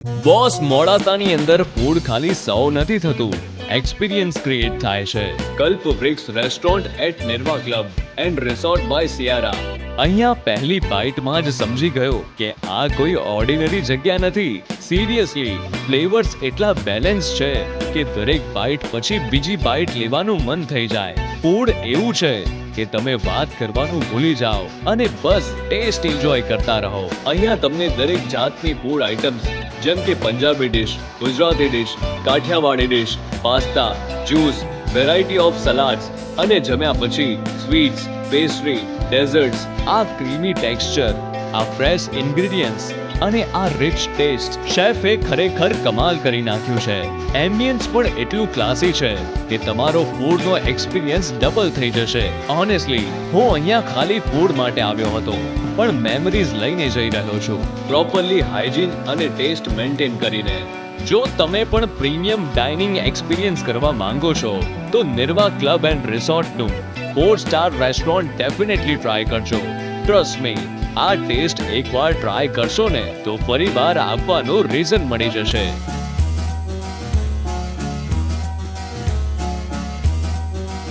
Boss મોડાસાની અંદર food ખાલી સર્વ નથી થતું, એક્સપિરિયન્સ ક્રિએટ થાય છે. Kalpavriksha restaurant at Nirva club and resort by Siyara. અહીંયા પહેલી બાઇટમાં જ સમજી ગયો કે આ કોઈ ઓર્ડિનરી જગ્યા નથી. સિરિયસલી, ફ્લેવર્સ એટલા બેલેન્સ છે કે દરેક બાઇટ પછી બીજી બાઇટ લેવાનું મન થઈ જાય. ફૂડ એવું છે કે તમે વાત કરવાનું ભૂલી જાઓ અને બસ ટેસ્ટ એન્જોય કરતા રહો. અહીંયા તમને દરેક જાતની ફૂડ આઇટમ્સ જેમ કે Punjabi dish, Gujarati dish, Kathiawadi dish, pasta, juice, variety of salads અને જમ્યા પછી સ્વીટ્સ, પેસ્ટ્રી, ડેઝર્ટ્સ, આ ક્રીમી ટેક્સચર, આ ફ્રેશ ઇન્ગ્રેડિયન્ટ્સ અને આ રિચ ટેસ્ટ, શેફે ખરેખર કમાલ કરી નાખ્યું છે. એમ્બિયન્સ પણ એટલું ક્લાસી છે કે તમારો ફૂડનો એક્સપિરિયન્સ ડબલ થઈ જશે. ઓનેસ્ટલી, હું અહીંયા ખાલી ફૂડ માટે આવ્યો હતો પણ મેમરીઝ લઈને જઈ રહ્યો છું, પ્રોપરલી હાઇજીન અને ટેસ્ટ મેન્ટેન કરીને. જો તમે પણ પ્રીમિયમ ડાઇનિંગ એક્સપિરિયન્સ કરવા માંગો છો તો નિર્વા ક્લબ એન્ડ રિસોર્ટનું 4 સ્ટાર રેસ્ટોરન્ટ ડેફિનેટલી ટ્રાય કરજો. ટ્રસ્ટ મી, આ ટેસ્ટ એકવાર ટ્રાય કરશો ને તો ફરીવાર આવવાનું રીઝન મળી જશે.